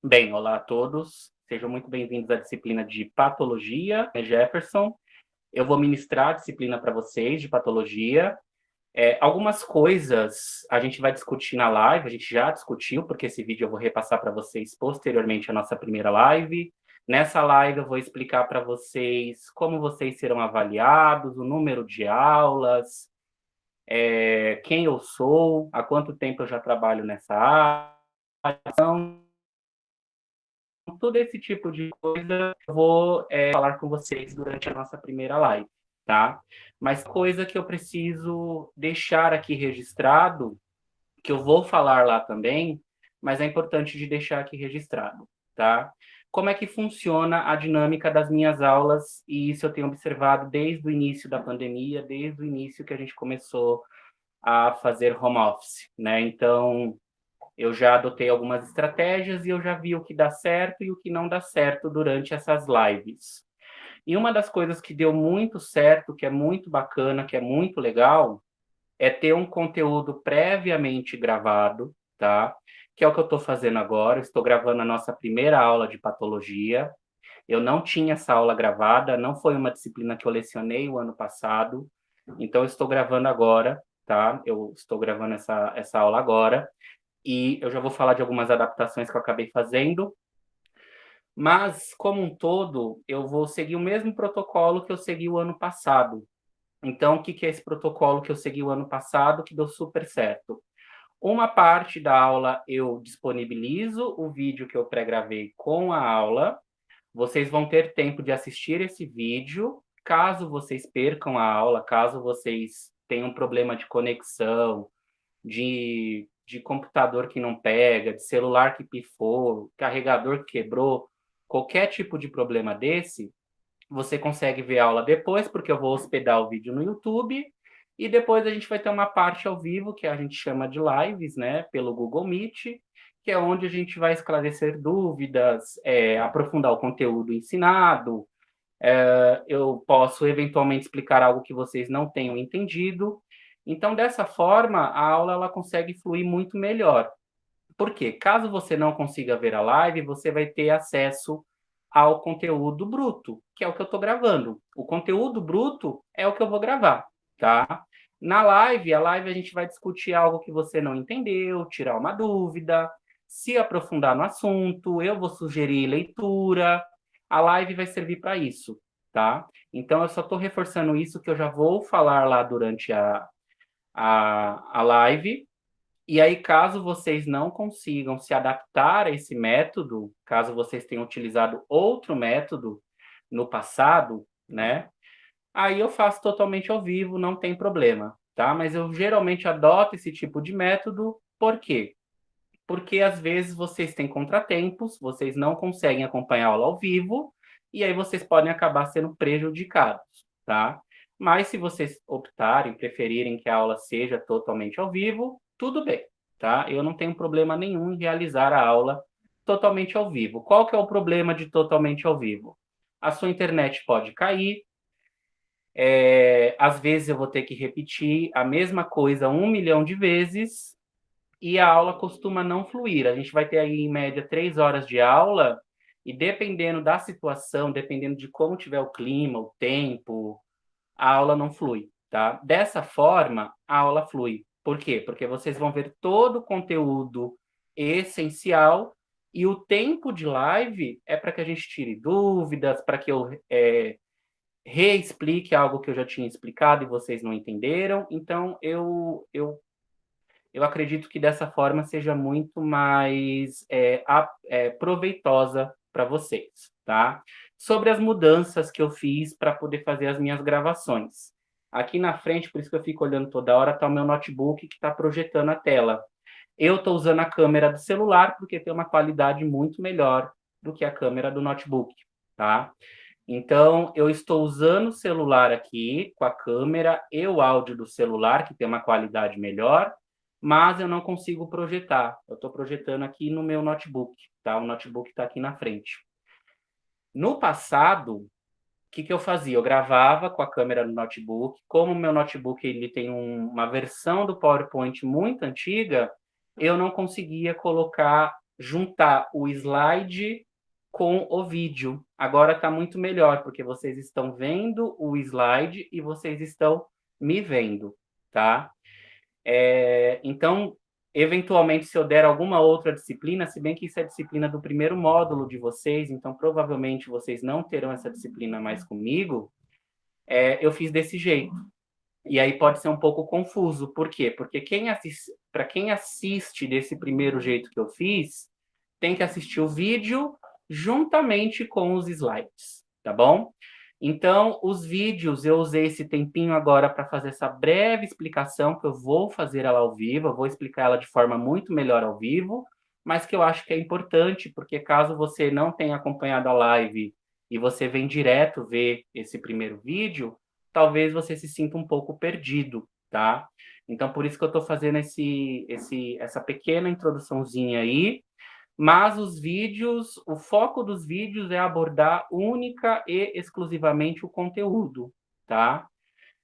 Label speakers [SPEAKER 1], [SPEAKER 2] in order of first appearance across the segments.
[SPEAKER 1] Bem, olá a todos. Sejam muito bem-vindos à disciplina de Patologia, Jefferson. Eu vou ministrar a disciplina para vocês de Patologia. Algumas coisas a gente vai discutir na live, a gente já discutiu, porque esse vídeo eu vou repassar para vocês posteriormente à nossa primeira live. Nessa live eu vou explicar para vocês como vocês serão avaliados, o número de aulas, quem eu sou, há quanto tempo eu já trabalho nessa área. Todo esse tipo de coisa eu vou falar com vocês durante a nossa primeira live, tá? Mas coisa que eu preciso deixar aqui registrado, que eu vou falar lá também, mas é importante de deixar aqui registrado, tá? Como é que funciona a dinâmica das minhas aulas, e isso eu tenho observado desde o início da pandemia, desde o início que a gente começou a fazer home office, né? Então, eu já adotei algumas estratégias e eu já vi o que dá certo e o que não dá certo durante essas lives. E uma das coisas que deu muito certo, que é muito bacana, que é muito legal, é ter um conteúdo previamente gravado, tá? Que é o que eu estou fazendo agora. Eu estou gravando a nossa primeira aula de patologia. Eu não tinha essa aula gravada, não foi uma disciplina que eu lecionei o ano passado. Então, eu estou gravando agora, tá? Eu estou gravando essa aula agora e eu já vou falar de algumas adaptações que eu acabei fazendo, mas, como um todo, eu vou seguir o mesmo protocolo que eu segui o ano passado. Então, o que que é esse protocolo que eu segui o ano passado que deu super certo? Uma parte da aula eu disponibilizo o vídeo que eu pré-gravei com a aula. Vocês vão ter tempo de assistir esse vídeo. Caso vocês percam a aula, caso vocês tenham um problema de conexão, de computador que não pega, de celular que pifou, carregador que quebrou, qualquer tipo de problema desse, você consegue ver a aula depois, porque eu vou hospedar o vídeo no YouTube, e depois a gente vai ter uma parte ao vivo, que a gente chama de lives, né, pelo Google Meet, que é onde a gente vai esclarecer dúvidas, aprofundar o conteúdo ensinado. Eu posso eventualmente explicar algo que vocês não tenham entendido. Então, dessa forma, a aula ela consegue fluir muito melhor. Por quê? Caso você não consiga ver a live, você vai ter acesso ao conteúdo bruto, que é o que eu estou gravando. O conteúdo bruto é o que eu vou gravar, tá? Na live, a live a gente vai discutir algo que você não entendeu, tirar uma dúvida, se aprofundar no assunto, eu vou sugerir leitura, a live vai servir para isso, tá? Então, eu só estou reforçando isso que eu já vou falar lá durante a live. E aí, caso vocês não consigam se adaptar a esse método, caso vocês tenham utilizado outro método no passado, né? Aí eu faço totalmente ao vivo, não tem problema, tá? Mas eu geralmente adoto esse tipo de método, por quê? Porque às vezes vocês têm contratempos, vocês não conseguem acompanhar a aula ao vivo, e aí vocês podem acabar sendo prejudicados, tá? Mas se vocês optarem, preferirem que a aula seja totalmente ao vivo, tudo bem, tá? Eu não tenho problema nenhum em realizar a aula totalmente ao vivo. Qual que é o problema de totalmente ao vivo? A sua internet pode cair, às vezes eu vou ter que repetir a mesma coisa 1 milhão de vezes, e a aula costuma não fluir. A gente vai ter aí, em média, 3 horas de aula, e dependendo da situação, dependendo de como tiver o clima, o tempo, a aula não flui, tá? Dessa forma, a aula flui. Por quê? Porque vocês vão ver todo o conteúdo essencial, e o tempo de live é para que a gente tire dúvidas, para que eu reexplique algo que eu já tinha explicado e vocês não entenderam. Então, eu acredito que dessa forma seja muito mais proveitosa para vocês, tá? Sobre as mudanças que eu fiz para poder fazer as minhas gravações. Aqui na frente, por isso que eu fico olhando toda hora, está o meu notebook que está projetando a tela. Eu estou usando a câmera do celular porque tem uma qualidade muito melhor do que a câmera do notebook, tá? Então, eu estou usando o celular aqui com a câmera e o áudio do celular, que tem uma qualidade melhor, mas eu não consigo projetar. Eu estou projetando aqui no meu notebook, tá? O notebook está aqui na frente. No passado, o que eu fazia? Eu gravava com a câmera no notebook. Como o meu notebook ele tem uma versão do PowerPoint muito antiga, eu não conseguia colocar juntar o slide com o vídeo. Agora está muito melhor, porque vocês estão vendo o slide e vocês estão me vendo, tá? Então, eventualmente, se eu der alguma outra disciplina, se bem que isso é disciplina do primeiro módulo de vocês, então provavelmente vocês não terão essa disciplina mais comigo, eu fiz desse jeito. E aí pode ser um pouco confuso. Por quê? Porque para quem assiste desse primeiro jeito que eu fiz, tem que assistir o vídeo juntamente com os slides, tá bom? Então, os vídeos, eu usei esse tempinho agora para fazer essa breve explicação, que eu vou fazer ela ao vivo, eu vou explicar ela de forma muito melhor ao vivo, mas que eu acho que é importante, porque caso você não tenha acompanhado a live e você vem direto ver esse primeiro vídeo, talvez você se sinta um pouco perdido, tá? Então, por isso que eu estou fazendo essa pequena introduçãozinha aí, mas os vídeos, o foco dos vídeos é abordar única e exclusivamente o conteúdo, tá?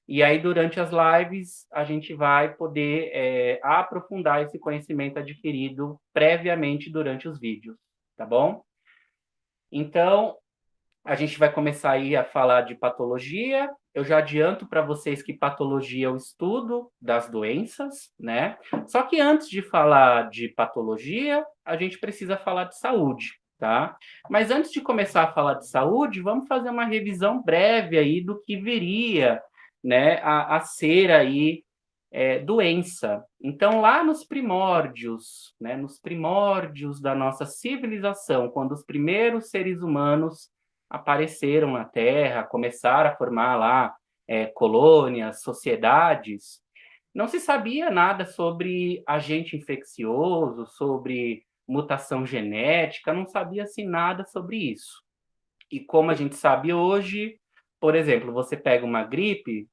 [SPEAKER 1] E aí, durante as lives, a gente vai poder aprofundar esse conhecimento adquirido previamente durante os vídeos, tá bom? Então, a gente vai começar aí a falar de patologia. Eu já adianto para vocês que patologia é o estudo das doenças, né? Só que antes de falar de patologia, a gente precisa falar de saúde, tá? Mas antes de começar a falar de saúde, vamos fazer uma revisão breve aí do que viria, né, a ser aí doença. Então, lá nos primórdios, né, nos primórdios da nossa civilização, quando os primeiros seres humanos apareceram na Terra, começaram a formar lá colônias, sociedades, não se sabia nada sobre agente infeccioso, sobre mutação genética, não sabia-se nada sobre isso. E como a gente sabe hoje, por exemplo, você pega uma gripe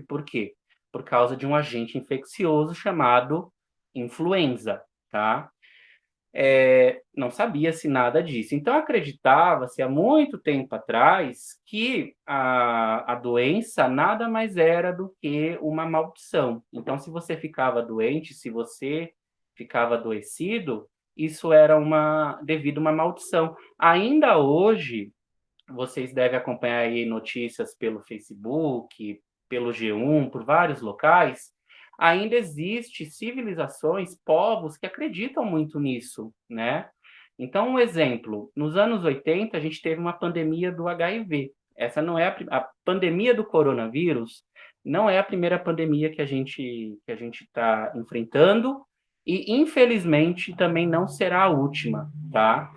[SPEAKER 1] por quê? Por causa de um agente infeccioso chamado influenza, tá? Não sabia-se nada disso. Então, acreditava-se há muito tempo atrás que a doença nada mais era do que uma maldição. Então, se você ficava doente, se você ficava adoecido, isso era devido a uma maldição. Ainda hoje, vocês devem acompanhar aí notícias pelo Facebook, pelo G1, por vários locais, ainda existe civilizações, povos que acreditam muito nisso, né? Então, um exemplo, nos anos 80, a gente teve uma pandemia do HIV. Essa não é a pandemia do coronavírus, não é a primeira pandemia que a gente está enfrentando e, infelizmente, também não será a última, tá?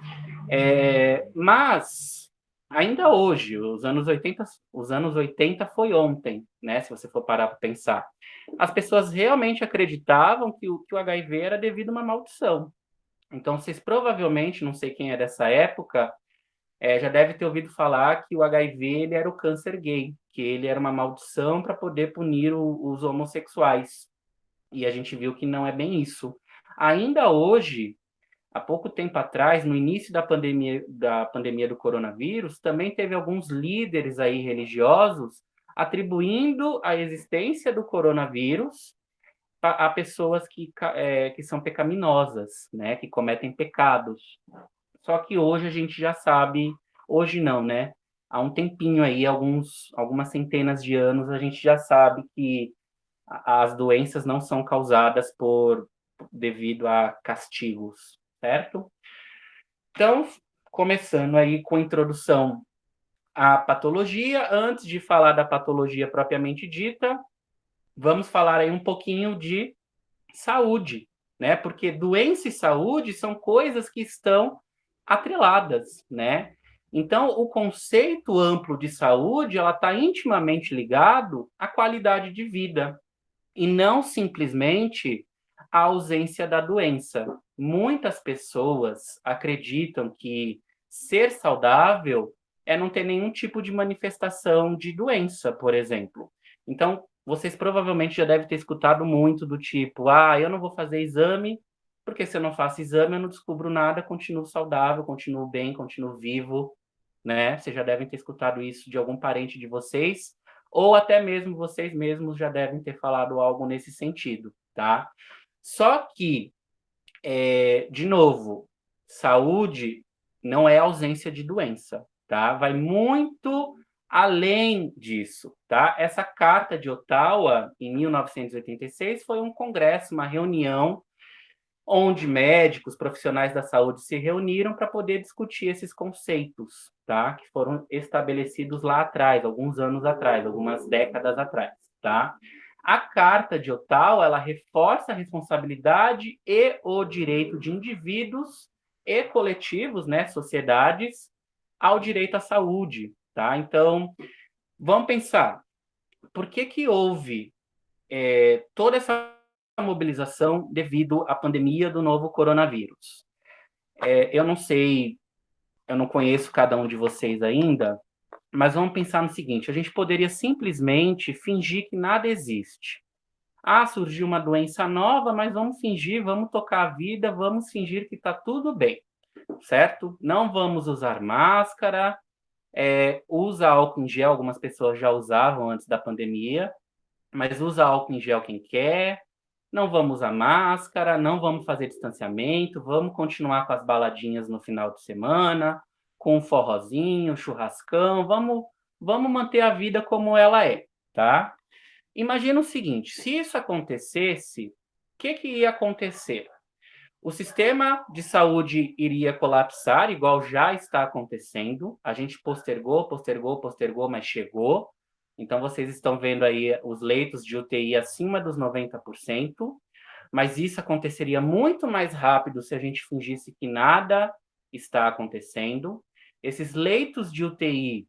[SPEAKER 1] Mas ainda hoje, os anos 80 foi ontem, né? Se você for parar para pensar. As pessoas realmente acreditavam que o HIV era devido a uma maldição. Então, vocês provavelmente, não sei quem é dessa época, já deve ter ouvido falar que o HIV ele era o câncer gay, que ele era uma maldição para poder punir os homossexuais. E a gente viu que não é bem isso. Ainda hoje, há pouco tempo atrás, no início da pandemia do coronavírus, também teve alguns líderes aí religiosos atribuindo a existência do coronavírus a pessoas que são pecaminosas, né, que cometem pecados. Só que hoje a gente já sabe, hoje não, né? Há um tempinho aí, algumas centenas de anos, a gente já sabe que as doenças não são causadas devido a castigos, certo? Então, começando aí com a introdução à patologia, antes de falar da patologia propriamente dita, vamos falar aí um pouquinho de saúde, né? Porque doença e saúde são coisas que estão atreladas, né? Então, o conceito amplo de saúde, ela está intimamente ligado à qualidade de vida e não simplesmente à ausência da doença. Muitas pessoas acreditam que ser saudável é não ter nenhum tipo de manifestação de doença, por exemplo. Então, vocês provavelmente já devem ter escutado muito do tipo, eu não vou fazer exame, porque se eu não faço exame, eu não descubro nada, continuo saudável, continuo bem, continuo vivo, né? Vocês já devem ter escutado isso de algum parente de vocês, ou até mesmo vocês mesmos já devem ter falado algo nesse sentido, tá? Só que De novo, saúde não é ausência de doença, tá? Vai muito além disso, tá? Essa Carta de Ottawa, em 1986, foi um congresso, uma reunião onde médicos, profissionais da saúde se reuniram para poder discutir esses conceitos, tá? Que foram estabelecidos lá atrás, alguns anos atrás, algumas décadas atrás, tá? A Carta de Ottawa, ela reforça a responsabilidade e o direito de indivíduos e coletivos, né, sociedades, ao direito à saúde, tá? Então, vamos pensar, por que que houve toda essa mobilização devido à pandemia do novo coronavírus? Eu não sei, eu não conheço cada um de vocês ainda, mas vamos pensar no seguinte: a gente poderia simplesmente fingir que nada existe. Ah, surgiu uma doença nova, mas vamos fingir, vamos tocar a vida, vamos fingir que está tudo bem, certo? Não vamos usar máscara, usa álcool em gel, algumas pessoas já usavam antes da pandemia, mas usa álcool em gel quem quer, não vamos usar máscara, não vamos fazer distanciamento, vamos continuar com as baladinhas no final de semana, com um forrozinho, churrascão, vamos manter a vida como ela é, tá? Imagina o seguinte, se isso acontecesse, o que que ia acontecer? O sistema de saúde iria colapsar, igual já está acontecendo. A gente postergou, postergou, postergou, mas chegou. Então, vocês estão vendo aí os leitos de UTI acima dos 90%, mas isso aconteceria muito mais rápido se a gente fingisse que nada está acontecendo. Esses leitos de UTI,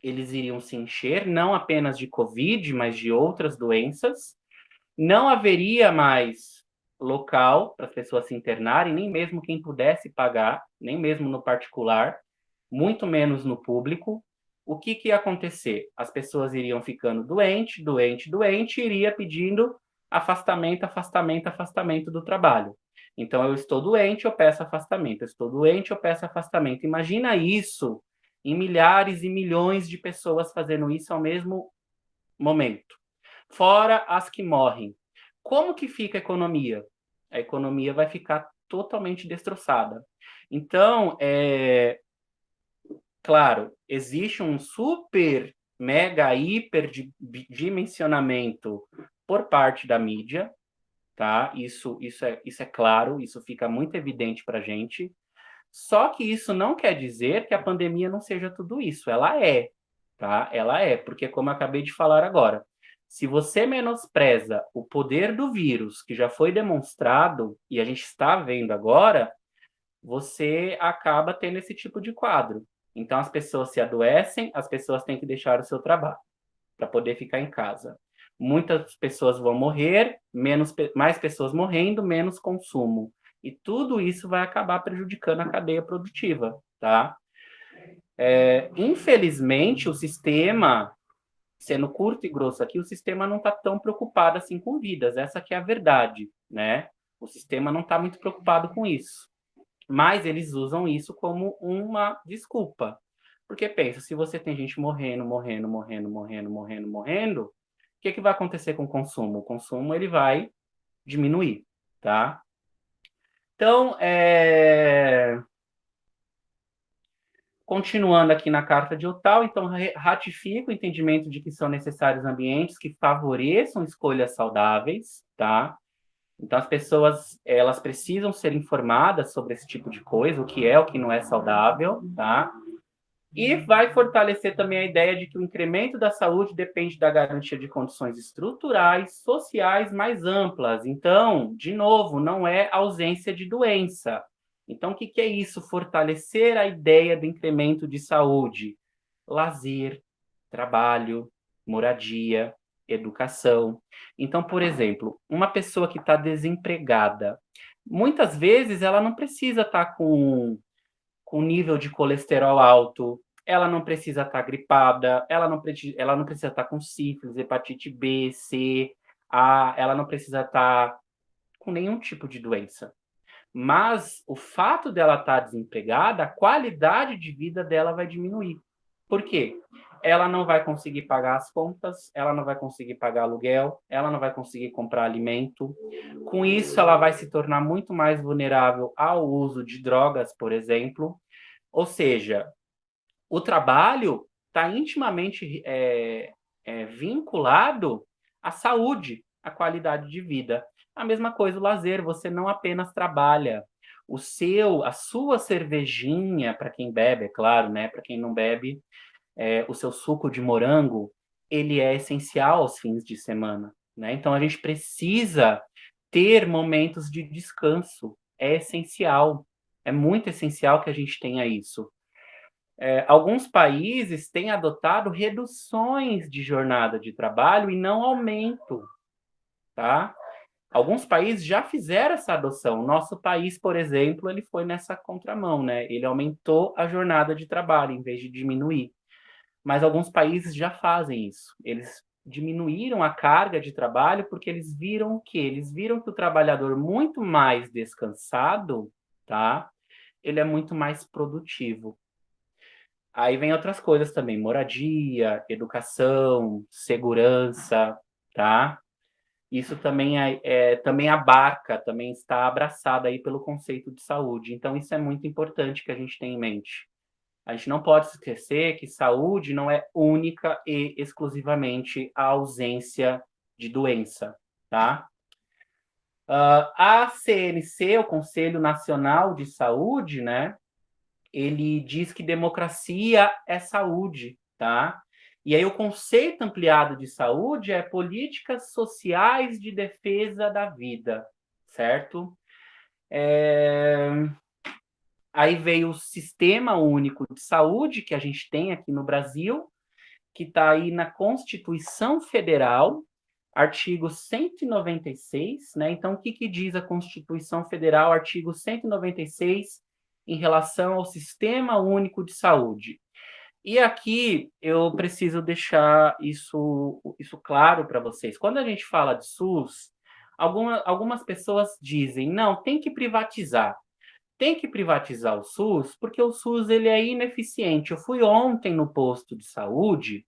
[SPEAKER 1] eles iriam se encher, não apenas de Covid, mas de outras doenças. Não haveria mais local para as pessoas se internarem, nem mesmo quem pudesse pagar, nem mesmo no particular, muito menos no público. O que que ia acontecer? As pessoas iriam ficando doente, doente, doente, e iria pedindo afastamento, afastamento, afastamento do trabalho. Então, eu estou doente, eu peço afastamento. Eu estou doente, eu peço afastamento. Imagina isso em milhares e milhões de pessoas fazendo isso ao mesmo momento. Fora as que morrem. Como que fica a economia? A economia vai ficar totalmente destroçada. Então, claro, existe um super, mega, hiper dimensionamento por parte da mídia, tá? Isso é claro, isso fica muito evidente para a gente. Só que isso não quer dizer que a pandemia não seja tudo isso. Ela é, tá? Ela é, porque como eu acabei de falar agora, se você menospreza o poder do vírus, que já foi demonstrado e a gente está vendo agora, você acaba tendo esse tipo de quadro. Então as pessoas se adoecem, as pessoas têm que deixar o seu trabalho para poder ficar em casa. Muitas pessoas vão morrer, mais pessoas morrendo, menos consumo. E tudo isso vai acabar prejudicando a cadeia produtiva, tá? Infelizmente, o sistema, sendo curto e grosso aqui, o sistema não está tão preocupado assim com vidas. Essa que é a verdade, né? O sistema não está muito preocupado com isso. Mas eles usam isso como uma desculpa. Porque pensa, se você tem gente morrendo, morrendo, morrendo, morrendo, morrendo, morrendo, o que que vai acontecer com o consumo? O consumo ele vai diminuir, tá? Então, continuando aqui na Carta de Ottawa, então ratifica o entendimento de que são necessários ambientes que favoreçam escolhas saudáveis, tá? Então as pessoas, elas precisam ser informadas sobre esse tipo de coisa, o que é, o que não é saudável, tá? E vai fortalecer também a ideia de que o incremento da saúde depende da garantia de condições estruturais, sociais mais amplas. Então, de novo, não é ausência de doença. Então, o que é isso? Fortalecer a ideia do incremento de saúde. Lazer, trabalho, moradia, educação. Então, por exemplo, uma pessoa que está desempregada, muitas vezes ela não precisa estar com nível de colesterol alto, ela não precisa estar gripada, ela não precisa estar com sífilis, hepatite B, C, A, ela não precisa estar com nenhum tipo de doença. Mas o fato dela estar desempregada, a qualidade de vida dela vai diminuir. Por quê? ela não vai conseguir pagar as contas, ela não vai conseguir pagar aluguel, ela não vai conseguir comprar alimento. Com isso, ela vai se tornar muito mais vulnerável ao uso de drogas, por exemplo. Ou seja, o trabalho está intimamente vinculado à saúde, à qualidade de vida. A mesma coisa o lazer, você não apenas trabalha. A sua cervejinha, para quem bebe, é claro, né? Para quem não bebe, o seu suco de morango, ele é essencial aos fins de semana, né? Então a gente precisa ter momentos de descanso. É essencial. É muito essencial que a gente tenha isso. Alguns países têm adotado reduções de jornada de trabalho e não aumento, tá? Alguns países já fizeram essa adoção. Nosso país, por exemplo, ele foi nessa contramão, né? Ele aumentou a jornada de trabalho em vez de diminuir. Mas alguns países já fazem isso. Eles diminuíram a carga de trabalho porque eles viram o quê? Eles viram que o trabalhador muito mais descansado, tá? Ele é muito mais produtivo. Aí vem outras coisas também, moradia, educação, segurança, tá? Isso também também abarca, também está abraçado aí pelo conceito de saúde. Então, isso é muito importante que a gente tenha em mente. A gente não pode esquecer que saúde não é única e exclusivamente a ausência de doença, tá? A CNC, o Conselho Nacional de Saúde, né? Ele diz que democracia é saúde, tá? E aí o conceito ampliado de saúde é políticas sociais de defesa da vida, certo? Aí veio o Sistema Único de Saúde, que a gente tem aqui no Brasil, que está aí na Constituição Federal, artigo 196, né? Então, o que, que diz a Constituição Federal, artigo 196, em relação ao Sistema Único de Saúde? E aqui eu preciso deixar isso claro para vocês. Quando a gente fala de SUS, algumas pessoas dizem, não, tem que privatizar. Tem que privatizar o SUS porque o SUS ele é ineficiente. Eu fui ontem no posto de saúde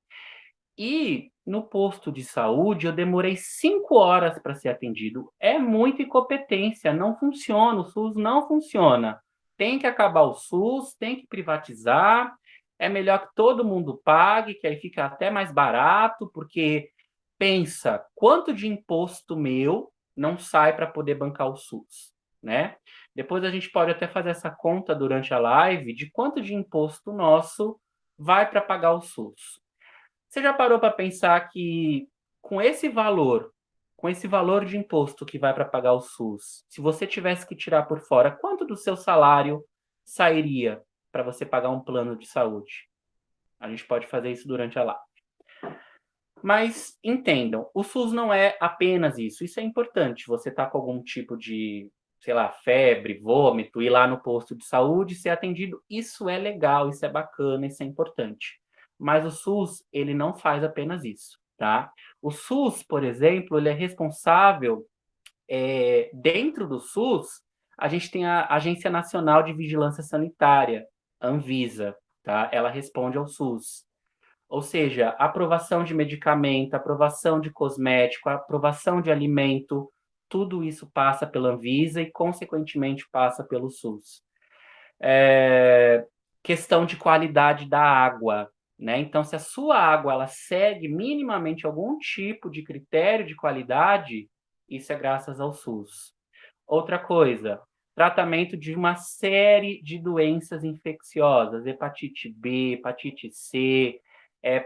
[SPEAKER 1] e no posto de saúde eu demorei 5 horas para ser atendido. É muita incompetência, não funciona, o SUS não funciona. Tem que acabar o SUS, tem que privatizar. É melhor que todo mundo pague, que aí fica até mais barato, porque pensa, quanto de imposto meu não sai para poder bancar o SUS, né? Depois a gente pode até fazer essa conta durante a live de quanto de imposto nosso vai para pagar o SUS. Você já parou para pensar que com com esse valor de imposto que vai para pagar o SUS, se você tivesse que tirar por fora, quanto do seu salário sairia para você pagar um plano de saúde? A gente pode fazer isso durante a live. Mas entendam, o SUS não é apenas isso. Isso é importante. Você está com algum tipo de, sei lá, febre, vômito, ir lá no posto de saúde, ser atendido. Isso é legal, isso é bacana, isso é importante. Mas o SUS, ele não faz apenas isso, tá? O SUS, por exemplo, ele é responsável, dentro do SUS, a gente tem a Agência Nacional de Vigilância Sanitária, Anvisa, tá? Ela responde ao SUS. Ou seja, aprovação de medicamento, aprovação de cosmético, aprovação de alimento, tudo isso passa pela Anvisa e, consequentemente, passa pelo SUS. Questão de qualidade da água, né? Então, se a sua água ela segue minimamente algum tipo de critério de qualidade, isso é graças ao SUS. Outra coisa, tratamento de uma série de doenças infecciosas, hepatite B, hepatite C,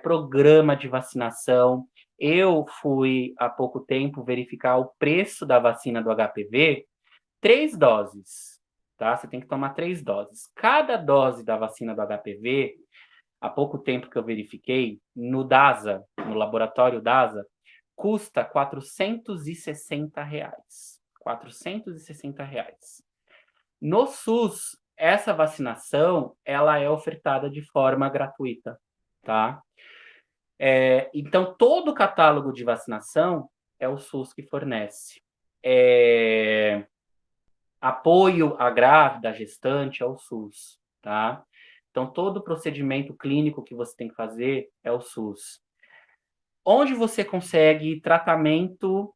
[SPEAKER 1] programa de vacinação. Eu fui, há pouco tempo, verificar o preço da vacina do HPV, 3 doses, tá? Você tem que tomar 3 doses. Cada dose da vacina do HPV, há pouco tempo que eu verifiquei, no DASA, no laboratório DASA, custa R$ 460. R$ 460. No SUS, essa vacinação, ela é ofertada de forma gratuita, tá? Então, todo o catálogo de vacinação é o SUS que fornece. Apoio à grávida, à gestante, é o SUS, tá? Então, todo procedimento clínico que você tem que fazer é o SUS. Onde você consegue tratamento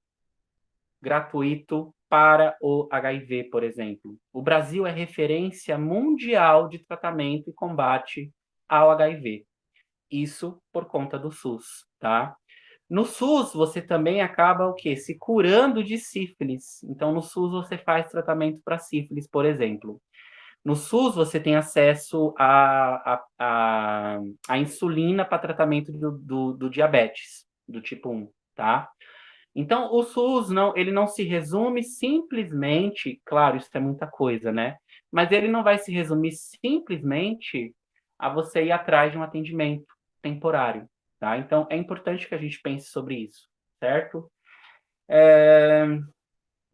[SPEAKER 1] gratuito para o HIV, por exemplo? O Brasil é referência mundial de tratamento e combate ao HIV. Isso por conta do SUS, tá? No SUS, você também acaba o quê? Se curando de sífilis. Então, no SUS, você faz tratamento para sífilis, por exemplo. No SUS, você tem acesso a insulina para tratamento do diabetes, do tipo 1, tá? Então, o SUS, não, ele não se resume simplesmente, claro, isso é muita coisa, né? Mas ele não vai se resumir simplesmente a você ir atrás de um atendimento temporário, tá? Então, é importante que a gente pense sobre isso, certo?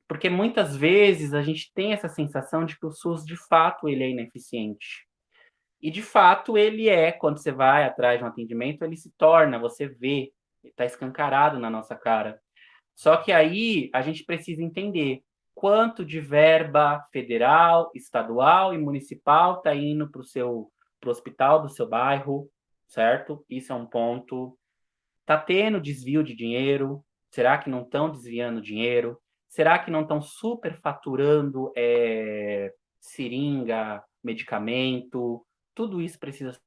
[SPEAKER 1] Porque muitas vezes a gente tem essa sensação de que o SUS, de fato, ele é ineficiente. E, de fato, ele é, quando você vai atrás de um atendimento, ele se torna, você vê, está escancarado na nossa cara. Só que aí a gente precisa entender quanto de verba federal, estadual e municipal está indo para o hospital do seu bairro, certo? Isso é um ponto. Está tendo desvio de dinheiro? Será que não estão desviando dinheiro? Será que não estão superfaturando seringa, medicamento? Tudo isso precisa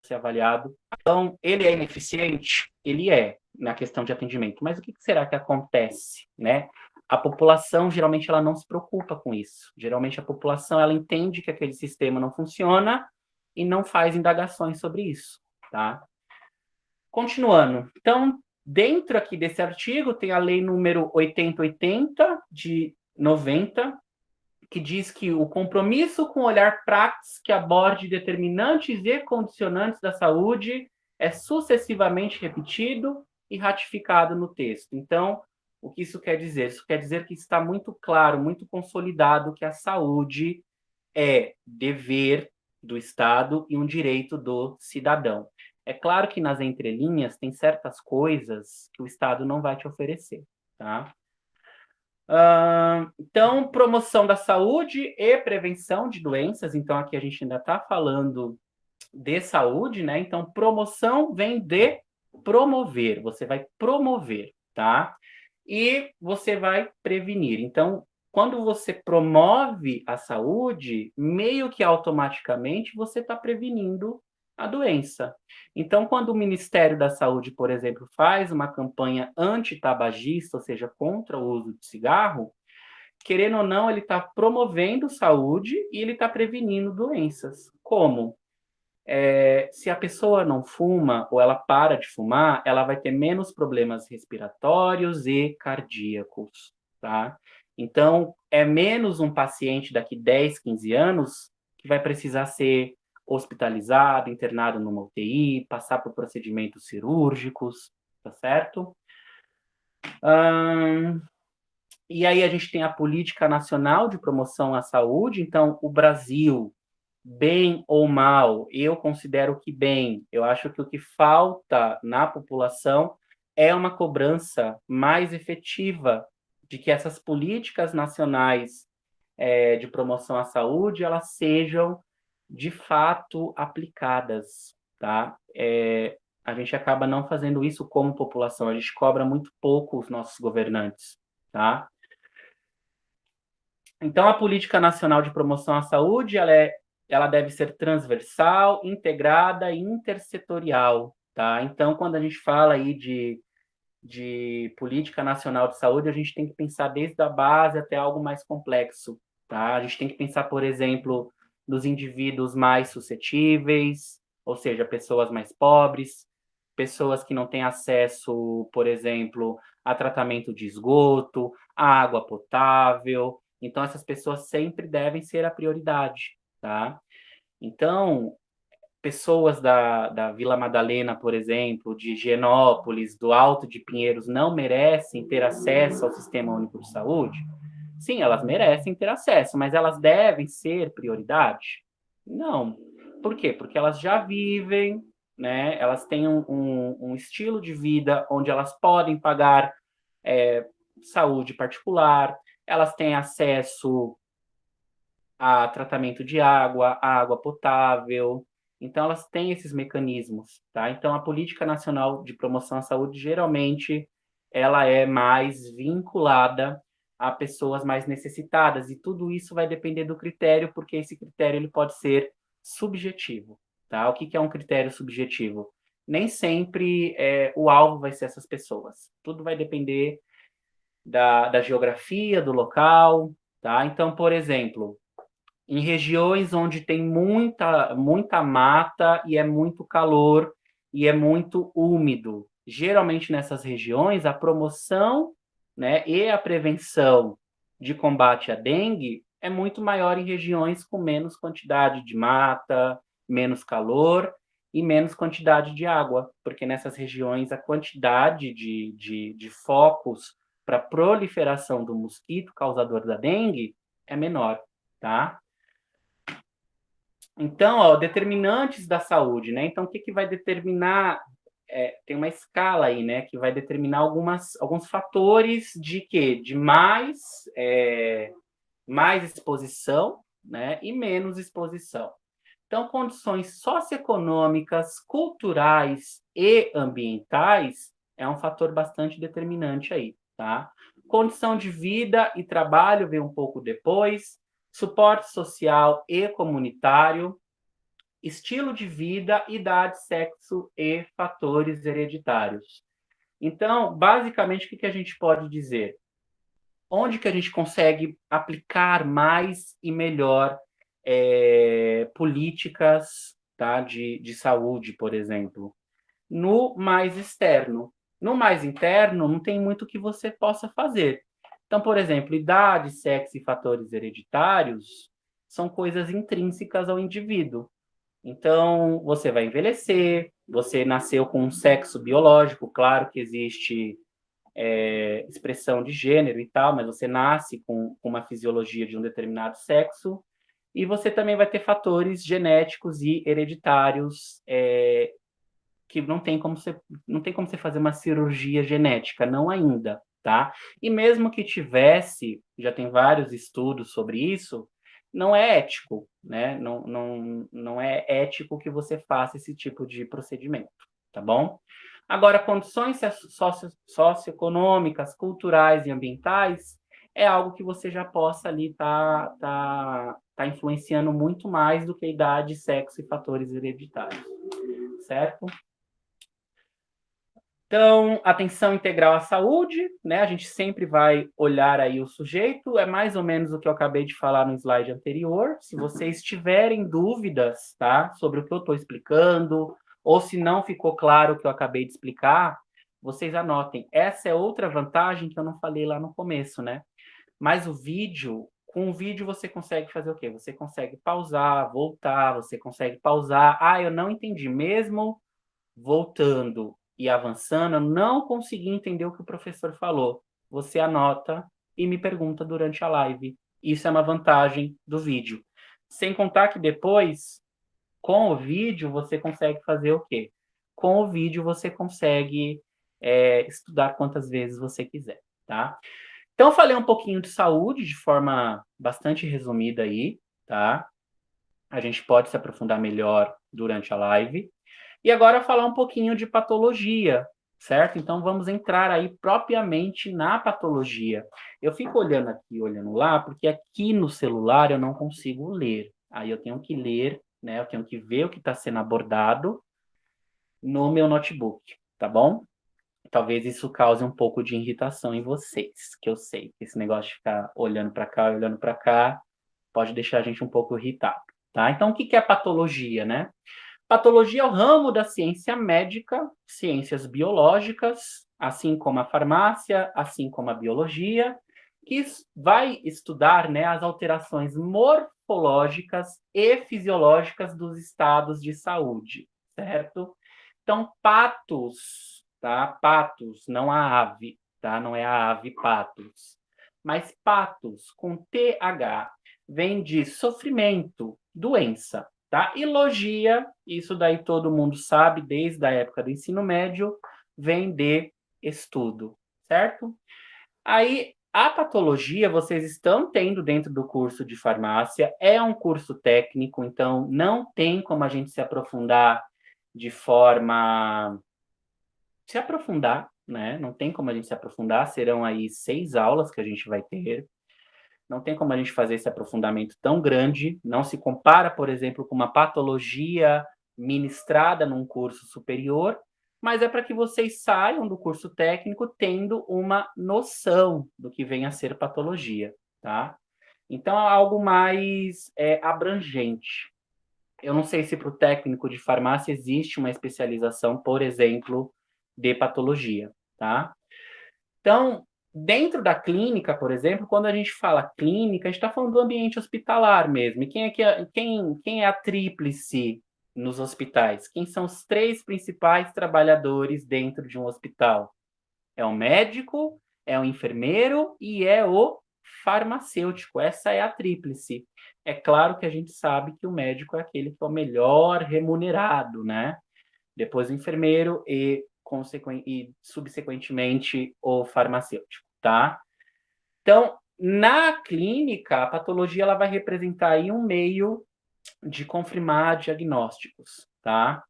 [SPEAKER 1] ser avaliado. Então, ele é ineficiente? Ele é, na questão de atendimento. Mas o que será que acontece, né? A população, geralmente, ela não se preocupa com isso. Geralmente, a população, ela entende que aquele sistema não funciona e não faz indagações sobre isso, tá? Continuando. Então, dentro aqui desse artigo, tem a lei número 8080, de 90, que diz que o compromisso com o olhar prático que aborde determinantes e condicionantes da saúde é sucessivamente repetido e ratificado no texto. Então, o que isso quer dizer? Isso quer dizer que está muito claro, muito consolidado que a saúde é dever do Estado e um direito do cidadão. É claro que nas entrelinhas tem certas coisas que o Estado não vai te oferecer, tá? Então, promoção da saúde e prevenção de doenças. Então, aqui a gente ainda está falando de saúde, né? Então, promoção vem de promover. Você vai promover, tá? E você vai prevenir. Então, quando você promove a saúde, meio que automaticamente você está prevenindo a doença. Então, quando o Ministério da Saúde, por exemplo, faz uma campanha antitabagista, ou seja, contra o uso de cigarro, querendo ou não, ele está promovendo saúde e ele está prevenindo doenças. Como? Se a pessoa não fuma ou ela para de fumar, ela vai ter menos problemas respiratórios e cardíacos, tá? Então, é menos um paciente daqui 10, 15 anos que vai precisar ser hospitalizado, internado numa UTI, passar por procedimentos cirúrgicos, tá certo? E aí a gente tem a Política Nacional de Promoção à Saúde. Então, o Brasil, bem ou mal, eu considero que bem. Eu acho que o que falta na população é uma cobrança mais efetiva de que essas políticas nacionais de promoção à saúde, elas sejam de fato aplicadas, tá? A gente acaba não fazendo isso como população, a gente cobra muito pouco os nossos governantes, tá? Então, a Política Nacional de Promoção à Saúde, ela deve ser transversal, integrada e intersetorial, tá? Então, quando a gente fala aí de Política Nacional de Saúde, a gente tem que pensar desde a base até algo mais complexo, tá? A gente tem que pensar, por exemplo, nos indivíduos mais suscetíveis, ou seja, pessoas mais pobres, pessoas que não têm acesso, por exemplo, a tratamento de esgoto, a água potável. Então, essas pessoas sempre devem ser a prioridade, tá? Então, pessoas da Vila Madalena, por exemplo, de Higienópolis, do Alto de Pinheiros, não merecem ter acesso ao Sistema Único de Saúde? Sim, elas merecem ter acesso, mas elas devem ser prioridade? Não. Por quê? Porque elas já vivem, né? Elas têm um estilo de vida onde elas podem pagar saúde particular, elas têm acesso a tratamento de água, a água potável. Então, elas têm esses mecanismos, tá? Então, a Política Nacional de Promoção à Saúde, geralmente, ela é mais vinculada a pessoas mais necessitadas, e tudo isso vai depender do critério, porque esse critério ele pode ser subjetivo, tá? O que que é um critério subjetivo? Nem sempre o alvo vai ser essas pessoas. Tudo vai depender da geografia, do local, tá? Então, por exemplo, em regiões onde tem muita mata e é muito calor e é muito úmido. Geralmente nessas regiões, a promoção, né, e a prevenção de combate à dengue é muito maior em regiões com menos quantidade de mata, menos calor e menos quantidade de água, porque nessas regiões a quantidade de focos para proliferação do mosquito causador da dengue é menor, tá? Então, ó, determinantes da saúde, né? Então, o que que vai determinar? Tem uma escala aí, né? Que vai determinar alguns fatores de quê? De mais exposição, né? E menos exposição. Então, condições socioeconômicas, culturais e ambientais é um fator bastante determinante aí, tá? Condição de vida e trabalho vem um pouco depois, suporte social e comunitário, estilo de vida, idade, sexo e fatores hereditários. Então, basicamente, o que a gente pode dizer? Onde que a gente consegue aplicar mais e melhor políticas, tá, de saúde, por exemplo? No mais externo. No mais interno, não tem muito que você possa fazer. Então, por exemplo, idade, sexo e fatores hereditários são coisas intrínsecas ao indivíduo. Então, você vai envelhecer, você nasceu com um sexo biológico, claro que existe expressão de gênero e tal, mas você nasce com uma fisiologia de um determinado sexo, e você também vai ter fatores genéticos e hereditários que não tem como você fazer uma cirurgia genética, não ainda, tá? E mesmo que tivesse, já tem vários estudos sobre isso, não é ético, né? Não é ético que você faça esse tipo de procedimento, tá bom? Agora, condições socioeconômicas, culturais e ambientais é algo que você já possa ali tá influenciando muito mais do que idade, sexo e fatores hereditários, certo? Então, atenção integral à saúde, né? A gente sempre vai olhar aí o sujeito, é mais ou menos o que eu acabei de falar no slide anterior. Se vocês tiverem dúvidas, tá, sobre o que eu estou explicando, ou se não ficou claro o que eu acabei de explicar, vocês anotem. Essa é outra vantagem que eu não falei lá no começo, né? Mas com o vídeo você consegue fazer o quê? Você consegue pausar, voltar, você consegue pausar. Ah, eu não entendi. Mesmo voltando e avançando, eu não consegui entender o que o professor falou. Você anota e me pergunta durante a live. Isso é uma vantagem do vídeo. Sem contar que depois, com o vídeo, você consegue fazer o quê? Com o vídeo, você consegue estudar quantas vezes você quiser, tá? Então, eu falei um pouquinho de saúde de forma bastante resumida aí, tá? A gente pode se aprofundar melhor durante a live. E agora falar um pouquinho de patologia, certo? Então vamos entrar aí propriamente na patologia. Eu fico olhando aqui, olhando lá, porque aqui no celular eu não consigo ler. Aí eu tenho que ler, né? Eu tenho que ver o que está sendo abordado no meu notebook, tá bom? Talvez isso cause um pouco de irritação em vocês, que eu sei que esse negócio de ficar olhando para cá, olhando para cá, pode deixar a gente um pouco irritado, tá? Então o que que é patologia, né? Patologia é o ramo da ciência médica, ciências biológicas, assim como a farmácia, assim como a biologia, que vai estudar, né, as alterações morfológicas e fisiológicas dos estados de saúde, certo? Então, patos, tá? Patos, não a ave, tá? Não é a ave patos. Mas patos, com TH, vem de sofrimento, doença, tá? E logia, isso daí todo mundo sabe, desde a época do ensino médio, vem de estudo, certo? Aí, A patologia vocês estão tendo dentro do curso de farmácia, é um curso técnico, então não tem como a gente se aprofundar de forma... Se aprofundar, né? Não tem como a gente se aprofundar, serão aí 6 aulas que a gente vai ter. Não tem como a gente fazer esse aprofundamento tão grande, não se compara, por exemplo, com uma patologia ministrada num curso superior, mas é para que vocês saiam do curso técnico tendo uma noção do que vem a ser patologia, tá? Então, é algo mais abrangente. Eu não sei se para o técnico de farmácia existe uma especialização, por exemplo, de patologia, tá? Então, dentro da clínica, por exemplo, quando a gente fala clínica, a gente está falando do ambiente hospitalar mesmo. E quem é a tríplice nos hospitais? Quem são os 3 principais trabalhadores dentro de um hospital? É o médico, é o enfermeiro e é o farmacêutico. Essa é a tríplice. É claro que a gente sabe que o médico é aquele que é o melhor remunerado, né? Depois o enfermeiro e subsequentemente o farmacêutico, tá? Então, na clínica, a patologia ela vai representar aí um meio de confirmar diagnósticos, tá?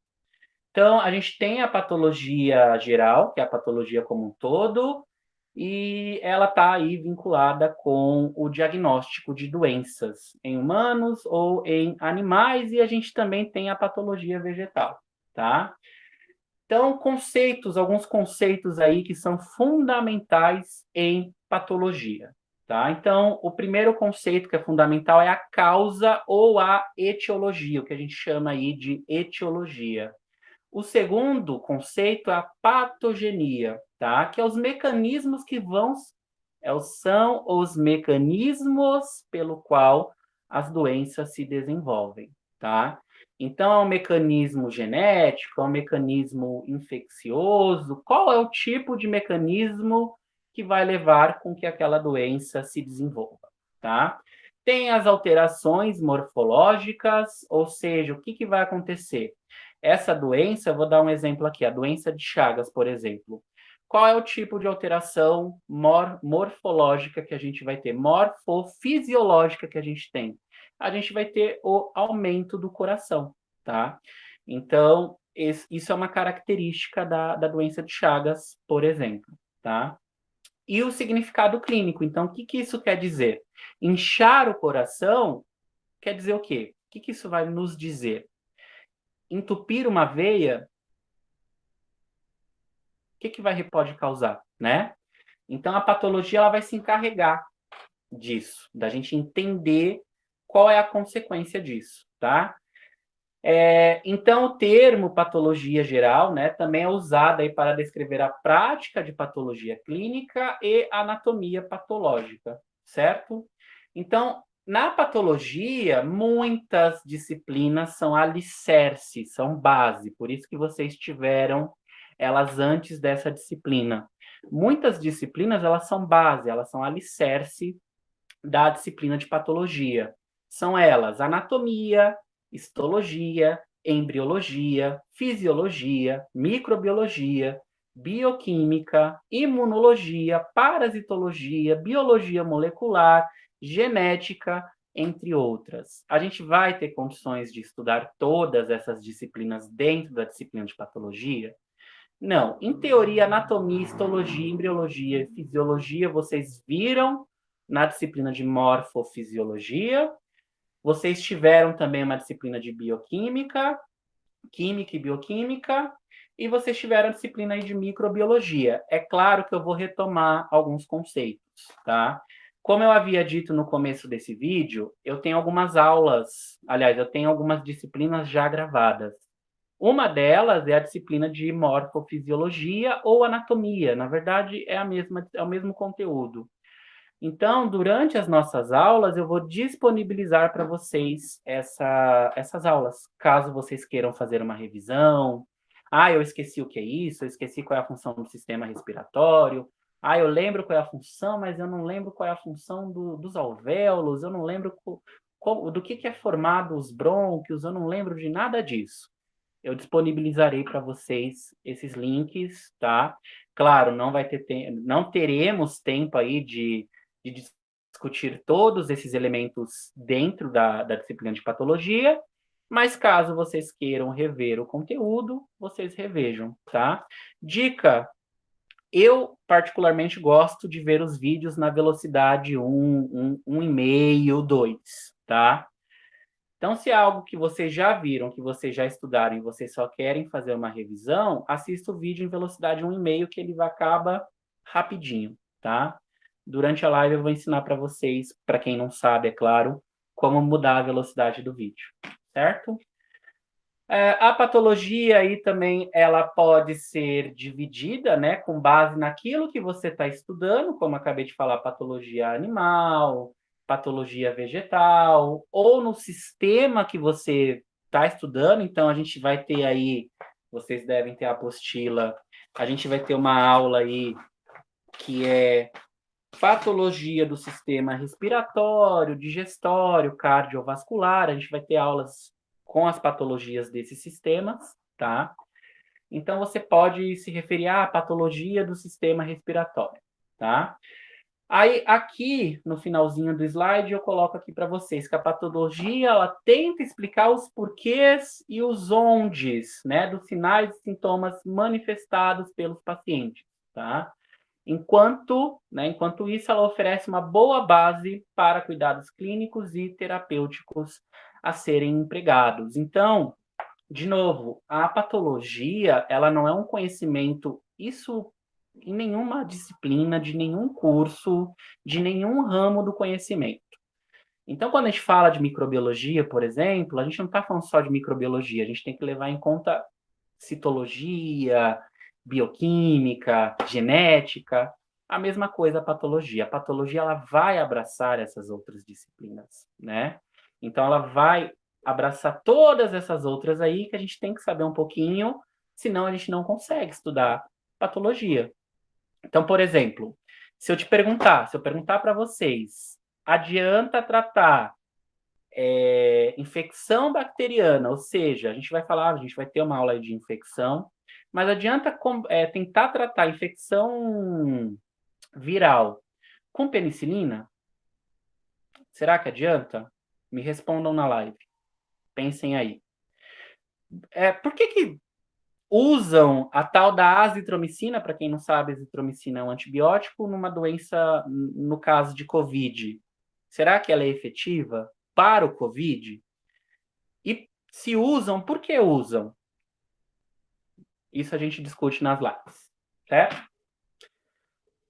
[SPEAKER 1] Então, a gente tem a patologia geral, que é a patologia como um todo, e ela está aí vinculada com o diagnóstico de doenças em humanos ou em animais, e a gente também tem a patologia vegetal, tá? Então, alguns conceitos aí que são fundamentais em patologia, tá? Então, o primeiro conceito que é fundamental é a causa ou a etiologia, o que a gente chama aí de etiologia. O segundo conceito é a patogenia, tá? Que é os mecanismos que são os mecanismos pelo qual as doenças se desenvolvem, tá? Então, é um mecanismo genético, é um mecanismo infeccioso. Qual é o tipo de mecanismo que vai levar com que aquela doença se desenvolva, tá? Tem as alterações morfológicas, ou seja, o que vai acontecer? Essa doença, eu vou dar um exemplo aqui, a doença de Chagas, por exemplo. Qual é o tipo de alteração morfológica que a gente vai ter? Morfofisiológica que a gente tem? A gente vai ter o aumento do coração, tá? Então, isso é uma característica da doença de Chagas, por exemplo, tá? E o significado clínico. Então, o que isso quer dizer? Inchar o coração quer dizer o quê? O que isso vai nos dizer? Entupir uma veia, o que pode causar, né? Então, a patologia ela vai se encarregar disso, da gente entender qual é a consequência disso, tá? Então, o termo patologia geral, né, também é usado aí para descrever a prática de patologia clínica e anatomia patológica, certo? Então, na patologia, muitas disciplinas são alicerce, são base, por isso que vocês tiveram elas antes dessa disciplina. Muitas disciplinas, elas são base, elas são alicerce da disciplina de patologia. São elas anatomia, histologia, embriologia, fisiologia, microbiologia, bioquímica, imunologia, parasitologia, biologia molecular, genética, entre outras. A gente vai ter condições de estudar todas essas disciplinas dentro da disciplina de patologia? Não. Em teoria, anatomia, histologia, embriologia e fisiologia, vocês viram na disciplina de morfofisiologia. Vocês tiveram também uma disciplina de bioquímica, química e bioquímica, e vocês tiveram a disciplina aí de microbiologia. É claro que eu vou retomar alguns conceitos, tá? Como eu havia dito no começo desse vídeo, eu tenho algumas aulas, aliás, eu tenho algumas disciplinas já gravadas. Uma delas é a disciplina de morfofisiologia ou anatomia. Na verdade, é o mesmo conteúdo. Então, durante as nossas aulas, eu vou disponibilizar para vocês essas aulas, caso vocês queiram fazer uma revisão. Ah, eu esqueci o que é isso, eu esqueci qual é a função do sistema respiratório. Ah, eu lembro qual é a função, mas eu não lembro qual é a função dos alvéolos, eu não lembro do que é formado os brônquios, eu não lembro de nada disso. eu disponibilizarei para vocês esses links, tá? Claro, não teremos tempo aí de discutir todos esses elementos dentro da disciplina de patologia, mas caso vocês queiram rever o conteúdo, vocês revejam, tá? Dica: eu particularmente gosto de ver os vídeos na velocidade 1,5, 2, tá? Então, se é algo que vocês já viram, que vocês já estudaram e vocês só querem fazer uma revisão, assista o vídeo em velocidade 1,5, que ele acaba rapidinho, tá? Durante a live eu vou ensinar para vocês, para quem não sabe, é claro, como mudar a velocidade do vídeo, certo? A patologia aí também ela pode ser dividida, né, com base naquilo que você está estudando, como acabei de falar, patologia animal, patologia vegetal, ou no sistema que você está estudando. Então, a gente vai ter aí, vocês devem ter a apostila, a gente vai ter uma aula aí que é patologia do sistema respiratório, digestório, cardiovascular. A gente vai ter aulas com as patologias desses sistemas, tá? Então, você pode se referir à patologia do sistema respiratório, tá? Aí, aqui, no finalzinho do slide, eu coloco aqui para vocês que a patologia, ela tenta explicar os porquês e os ondes, né, dos sinais e sintomas manifestados pelos pacientes, tá? Enquanto isso, ela oferece uma boa base para cuidados clínicos e terapêuticos a serem empregados. Então, de novo, a patologia, ela não é um conhecimento, isso em nenhuma disciplina, de nenhum curso, de nenhum ramo do conhecimento. Então, quando a gente fala de microbiologia, por exemplo, a gente não está falando só de microbiologia, a gente tem que levar em conta citologia, bioquímica, genética, a mesma coisa a patologia. A patologia ela vai abraçar essas outras disciplinas, né? Então ela vai abraçar todas essas outras aí que a gente tem que saber um pouquinho, senão a gente não consegue estudar patologia. Então, por exemplo, se eu perguntar para vocês, adianta tratar infecção bacteriana, ou seja, a gente vai ter uma aula de infecção, mas adianta tentar tratar infecção viral com penicilina? Será que adianta? Me respondam na live. Pensem aí. Por que usam a tal da azitromicina? Para quem não sabe, azitromicina é um antibiótico numa doença, no caso de Covid. Será que ela é efetiva para o Covid? E se usam, por que usam? Isso a gente discute nas lives, certo?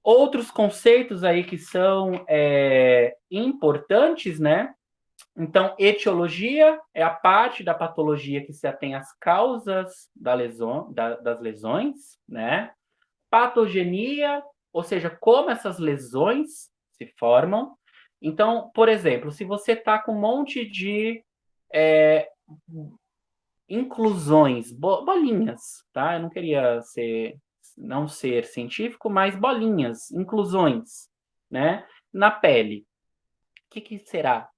[SPEAKER 1] Outros conceitos aí que são importantes, né? Então, etiologia é a parte da patologia que se atém às causas das lesões, né? Patogenia, ou seja, como essas lesões se formam. Então, por exemplo, se você está com um monte de inclusões, bolinhas, tá? Eu não queria não ser científico, mas bolinhas, inclusões, né? Na pele. O que será?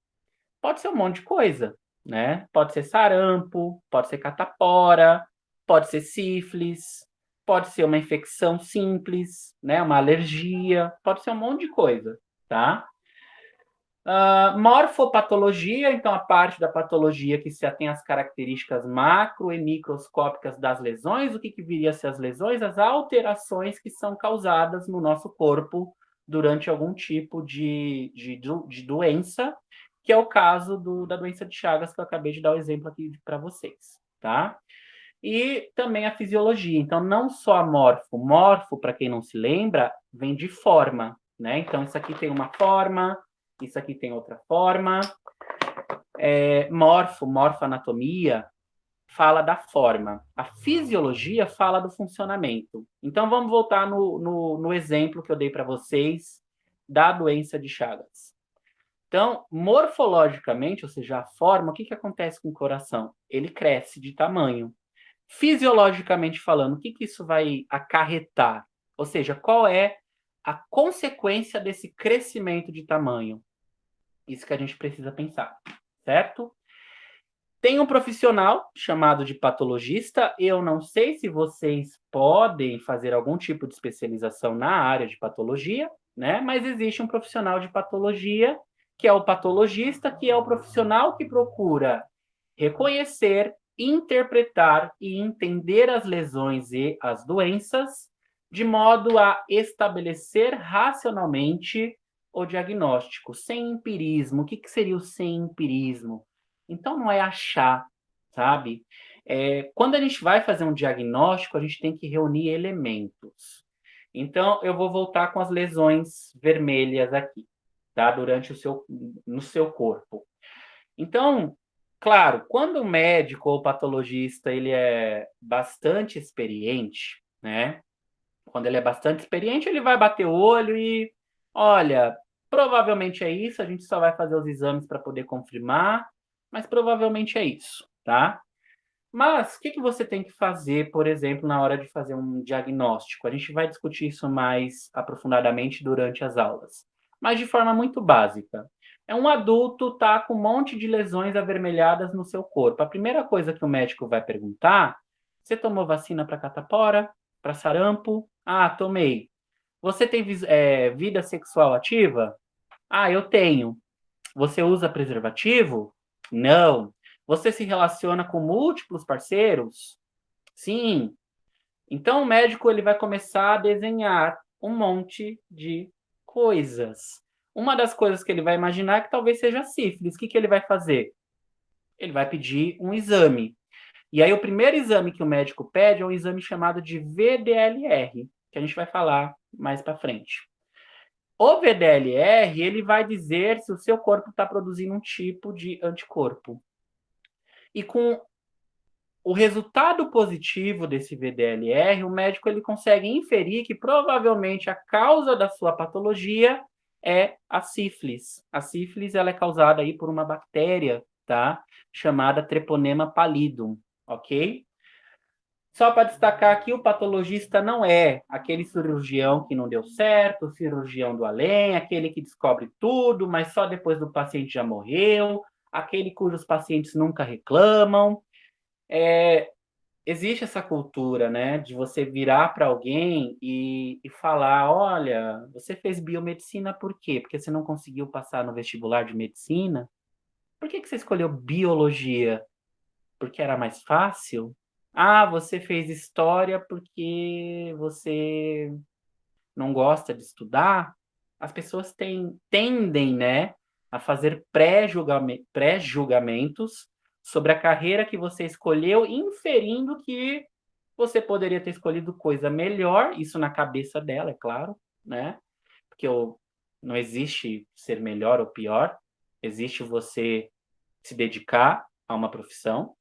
[SPEAKER 1] Pode ser um monte de coisa, né? Pode ser sarampo, pode ser catapora, pode ser sífilis, pode ser uma infecção simples, né? Uma alergia, pode ser um monte de coisa, tá? Morfopatologia, então a parte da patologia que se atém às características macro e microscópicas das lesões. O que viria a ser as lesões? As alterações que são causadas no nosso corpo durante algum tipo de doença, que é o caso da doença de Chagas, que eu acabei de dar o exemplo aqui para vocês, tá? E também a fisiologia. Então, não só a morfo, para quem não se lembra, vem de forma, né? Então, isso aqui tem uma forma, isso aqui tem outra forma. Morfoanatomia, fala da forma. A fisiologia fala do funcionamento. Então, vamos voltar no exemplo que eu dei para vocês da doença de Chagas. Então, morfologicamente, ou seja, a forma, o que acontece com o coração? Ele cresce de tamanho. Fisiologicamente falando, o que isso vai acarretar? Ou seja, qual é a consequência desse crescimento de tamanho? Isso que a gente precisa pensar, certo? Tem um profissional chamado de patologista. Eu não sei se vocês podem fazer algum tipo de especialização na área de patologia, né? Mas existe um profissional de patologia, que é o patologista, que é o profissional que procura reconhecer, interpretar e entender as lesões e as doenças, de modo a estabelecer racionalmente o diagnóstico, sem empirismo. O que seria o sem empirismo? Então, não é achar, sabe? Quando a gente vai fazer um diagnóstico, a gente tem que reunir elementos. Então, eu vou voltar com as lesões vermelhas aqui, tá? No seu corpo. Então, claro, quando o médico ou o patologista ele é bastante experiente, né? Quando ele é bastante experiente, ele vai bater o olho e, olha, provavelmente é isso, a gente só vai fazer os exames para poder confirmar, mas provavelmente é isso, tá? Mas o que você tem que fazer, por exemplo, na hora de fazer um diagnóstico? A gente vai discutir isso mais aprofundadamente durante as aulas, mas de forma muito básica. É um adulto tá com um monte de lesões avermelhadas no seu corpo. A primeira coisa que o médico vai perguntar: você tomou vacina para catapora, para sarampo? Ah, tomei. Você tem vida sexual ativa? Ah, eu tenho. Você usa preservativo? Não. Você se relaciona com múltiplos parceiros? Sim. Então o médico ele vai começar a desenhar um monte de coisas. Uma das coisas que ele vai imaginar é que talvez seja sífilis. O que ele vai fazer? Ele vai pedir um exame. E aí o primeiro exame que o médico pede é um exame chamado de VDLR, que a gente vai falar mais para frente. O VDLR, ele vai dizer se o seu corpo está produzindo um tipo de anticorpo. E com o resultado positivo desse VDLR, o médico ele consegue inferir que provavelmente a causa da sua patologia é a sífilis. A sífilis ela é causada aí por uma bactéria, tá? Chamada Treponema pallidum, ok? Só para destacar aqui, o patologista não é aquele cirurgião que não deu certo, o cirurgião do além, aquele que descobre tudo, mas só depois do paciente já morreu, aquele cujos pacientes nunca reclamam. Existe essa cultura, né, de você virar para alguém e falar: olha, você fez biomedicina por quê? Porque você não conseguiu passar no vestibular de medicina? Por que você escolheu biologia? Porque era mais fácil? Ah, você fez história porque você não gosta de estudar? As pessoas tendem, né, a fazer pré-julgamentos sobre a carreira que você escolheu, inferindo que você poderia ter escolhido coisa melhor, isso na cabeça dela, é claro, né? Porque não existe ser melhor ou pior, existe você se dedicar a uma profissão.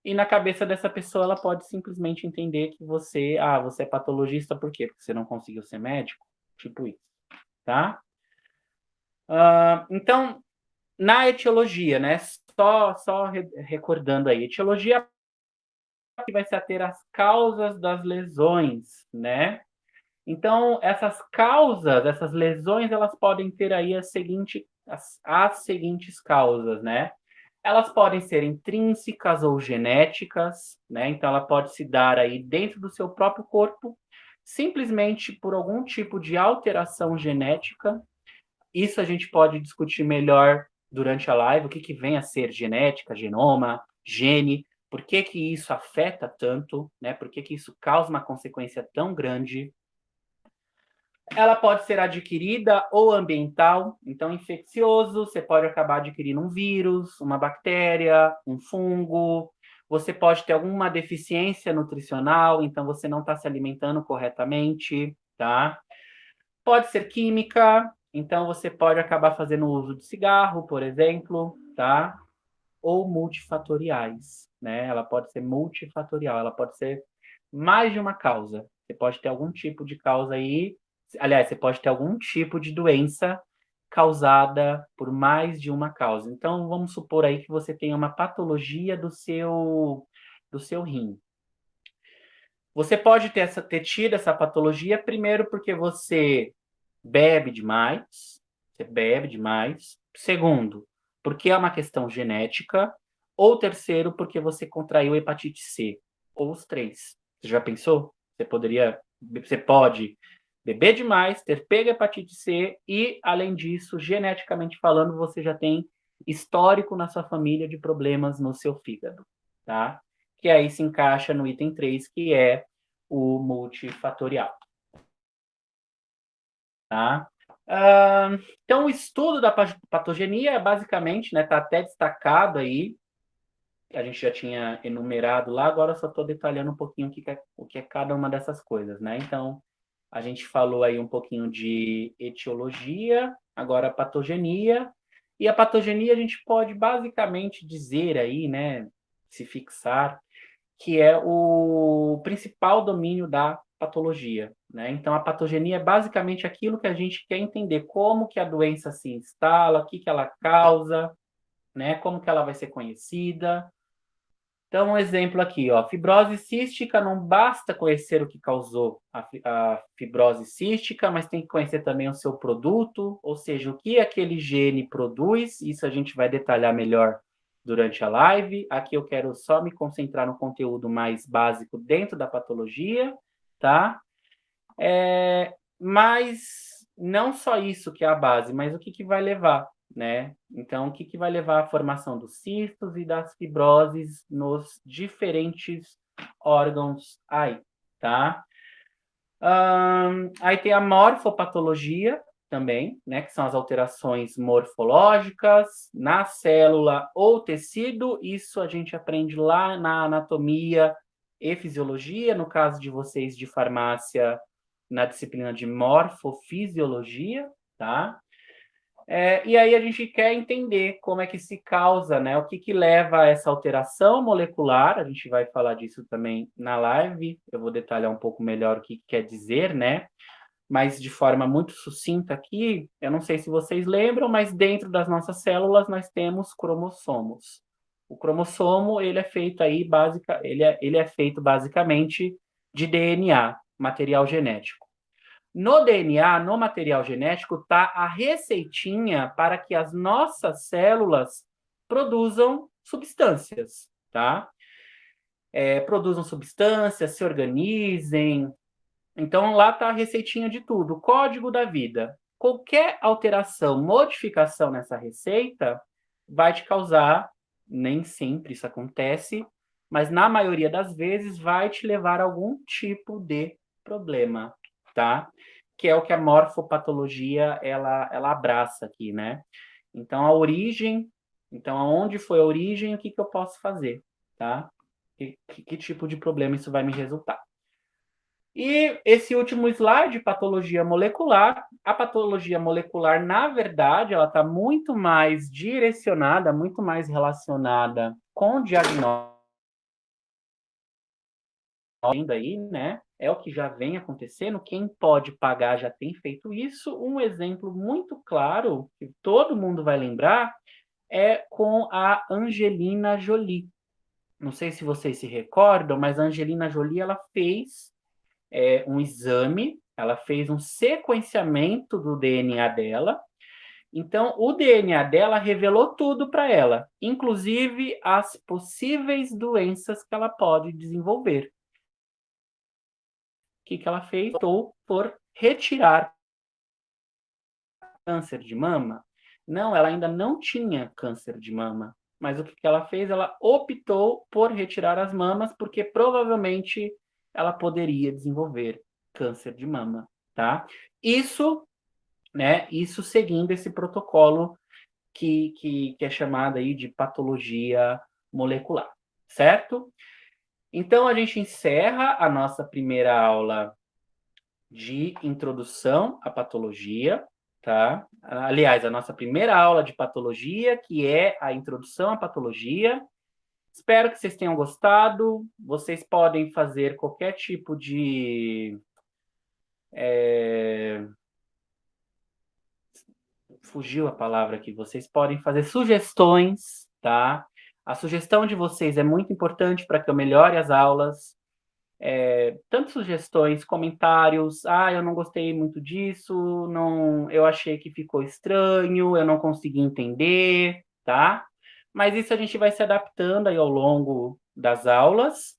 [SPEAKER 1] E na cabeça dessa pessoa, ela pode simplesmente entender que você é patologista por quê? Porque você não conseguiu ser médico? Tipo isso, tá? Então, na etiologia, né? Só recordando aí, etiologia que vai se ater às causas das lesões, né? Então, essas causas, essas lesões, elas podem ter aí as seguintes causas, né? Elas podem ser intrínsecas ou genéticas, né? Então, ela pode se dar aí dentro do seu próprio corpo, simplesmente por algum tipo de alteração genética. Isso a gente pode discutir melhor durante a live, o que vem a ser genética, genoma, gene, por que isso afeta tanto, né? Por que isso causa uma consequência tão grande. Ela pode ser adquirida ou ambiental, então infeccioso, você pode acabar adquirindo um vírus, uma bactéria, um fungo, você pode ter alguma deficiência nutricional, então você não está se alimentando corretamente, tá? Pode ser química, então você pode acabar fazendo uso de cigarro, por exemplo, tá? Ou multifatoriais, né? Ela pode ser multifatorial, ela pode ser mais de uma causa. Você pode ter algum tipo de causa aí, aliás, você pode ter algum tipo de doença causada por mais de uma causa. Então, vamos supor aí que você tenha uma patologia do seu rim. Você pode ter tido essa patologia primeiro porque você bebe demais, você bebe demais. Segundo, porque é uma questão genética. ou terceiro, porque você contraiu hepatite C, ou os três. Você já pensou? Você pode beber demais, ter pego hepatite C e, além disso, geneticamente falando, você já tem histórico na sua família de problemas no seu fígado, tá? Que aí se encaixa no item 3, que é o multifatorial, tá? Então, o estudo da patogenia é basicamente, né, tá até destacado aí, a gente já tinha enumerado lá, agora eu só estou detalhando um pouquinho o que é cada uma dessas coisas, né? Então, a gente falou aí um pouquinho de etiologia, agora a patogenia, e a patogenia a gente pode basicamente dizer aí, né, se fixar, que é o principal domínio da patologia, né? Então, a patogenia é basicamente aquilo que a gente quer entender, como que a doença se instala, o que que ela causa, né? Como que ela vai ser conhecida. Então, um exemplo aqui, ó, fibrose cística, não basta conhecer o que causou a fibrose cística, mas tem que conhecer também o seu produto, ou seja, o que aquele gene produz, isso a gente vai detalhar melhor durante a live. Aqui eu quero só me concentrar no conteúdo mais básico dentro da patologia, tá? Mas não só isso que é a base, mas o que que vai levar, né? Então, o que que vai levar à formação dos cistos e das fibroses nos diferentes órgãos aí, tá? Aí tem a morfopatologia também, né? Que são as alterações morfológicas na célula ou tecido. Isso a gente aprende lá na anatomia e fisiologia, no caso de vocês de farmácia, na disciplina de morfofisiologia, tá? E aí a gente quer entender como é que se causa, né? O que que leva a essa alteração molecular. A gente vai falar disso também na live. Eu vou detalhar um pouco melhor o que que quer dizer, né? Mas de forma muito sucinta aqui, eu não sei se vocês lembram, mas dentro das nossas células nós temos cromossomos. O cromossomo, ele é feito aí ele é feito basicamente de DNA, material genético. No DNA, no material genético, está a receitinha para que as nossas células produzam substâncias, tá? Produzam substâncias, se organizem. Então, lá está a receitinha de tudo, o código da vida. Qualquer alteração, modificação nessa receita vai te causar, nem sempre isso acontece, mas na maioria das vezes vai te levar a algum tipo de problema, tá? Que é o que a morfopatologia ela abraça aqui, né? Então, a origem, então, aonde foi a origem, o que que eu posso fazer, tá? Que tipo de problema isso vai me resultar? E esse último slide, patologia molecular. A patologia molecular, na verdade, ela está muito mais direcionada, muito mais relacionada com o diagnóstico ainda aí, né? É o que já vem acontecendo. Quem pode pagar já tem feito isso. Um exemplo muito claro, que todo mundo vai lembrar, é com a Angelina Jolie. Não sei se vocês se recordam, mas a Angelina Jolie ela fez um exame, ela fez um sequenciamento do DNA dela. Então, o DNA dela revelou tudo para ela, inclusive as possíveis doenças que ela pode desenvolver. O que que ela fez? Optou por retirar câncer de mama. Não, ela ainda não tinha câncer de mama. Mas o que que ela fez? Ela optou por retirar as mamas, porque provavelmente ela poderia desenvolver câncer de mama, tá? Isso, né? Isso seguindo esse protocolo que é chamado aí de patologia molecular, certo? Então, a gente encerra a nossa primeira aula de introdução à patologia, tá? Aliás, a nossa primeira aula de patologia, que é a introdução à patologia. Espero que vocês tenham gostado. Vocês podem fazer qualquer tipo de fugiu a palavra aqui. Vocês podem fazer sugestões, tá? A sugestão de vocês é muito importante para que eu melhore as aulas. Tanto sugestões, comentários. Ah, eu não gostei muito disso. Não, eu achei que ficou estranho. Eu não consegui entender, tá? Mas isso a gente vai se adaptando aí ao longo das aulas.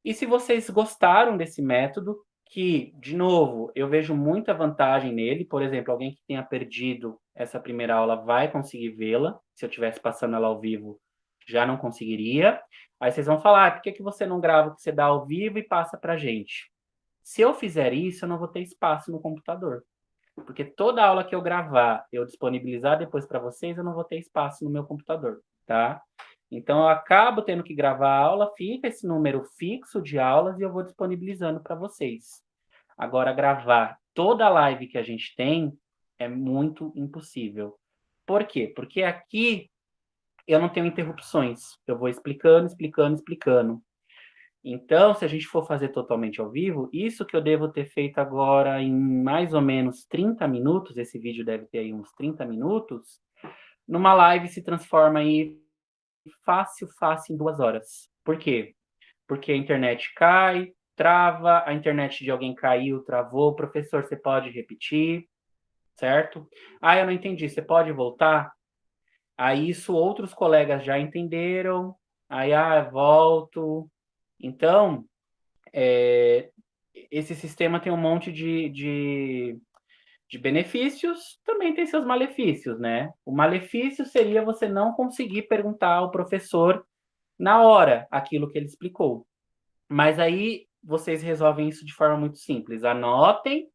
[SPEAKER 1] E se vocês gostaram desse método, que, de novo, eu vejo muita vantagem nele, por exemplo, alguém que tenha perdido essa primeira aula vai conseguir vê-la. Se eu estivesse passando ela ao vivo, já não conseguiria. Aí vocês vão falar, por que que você não grava o que você dá ao vivo e passa para a gente? Se eu fizer isso, eu não vou ter espaço no computador. Porque toda aula que eu gravar, eu disponibilizar depois para vocês, eu não vou ter espaço no meu computador, tá? Então, eu acabo tendo que gravar a aula, fica esse número fixo de aulas e eu vou disponibilizando para vocês. Agora, gravar toda a live que a gente tem é muito impossível. Por quê? Porque aqui eu não tenho interrupções. Eu vou explicando, explicando, explicando. Então, se a gente for fazer totalmente ao vivo, isso que eu devo ter feito agora em mais ou menos 30 minutos, esse vídeo deve ter aí uns 30 minutos, numa live se transforma aí fácil, fácil em 2 horas. Por quê? Porque a internet cai, trava, a internet de alguém caiu, travou, professor, você pode repetir, certo? Ah, eu não entendi, você pode voltar? Aí isso outros colegas já entenderam, aí, volto. Então, esse sistema tem um monte de benefícios, também tem seus malefícios, né? O malefício seria você não conseguir perguntar ao professor na hora aquilo que ele explicou. Mas aí vocês resolvem isso de forma muito simples. Anotem,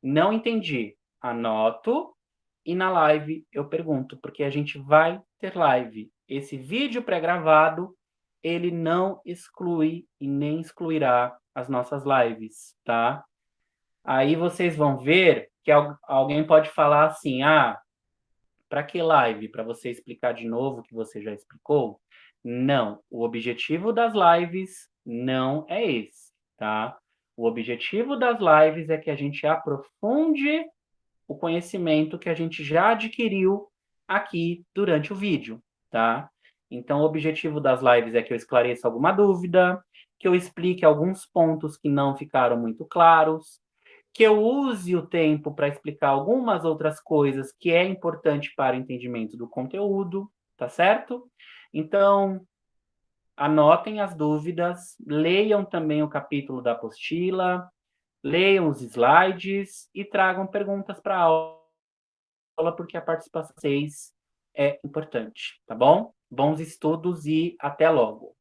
[SPEAKER 1] não entendi. Anoto e na live eu pergunto, porque a gente vai ter live. Esse vídeo pré-gravado, ele não exclui e nem excluirá as nossas lives, tá? Aí vocês vão ver que alguém pode falar assim: para que live? Para você explicar de novo o que você já explicou? Não, o objetivo das lives não é esse, tá? O objetivo das lives é que a gente aprofunde o conhecimento que a gente já adquiriu aqui durante o vídeo, tá? Então, o objetivo das lives é que eu esclareça alguma dúvida, que eu explique alguns pontos que não ficaram muito claros, que eu use o tempo para explicar algumas outras coisas que é importante para o entendimento do conteúdo, tá certo? Então, anotem as dúvidas, leiam também o capítulo da apostila, leiam os slides e tragam perguntas para a aula, porque a participação de vocês é importante, tá bom? Bons estudos e até logo!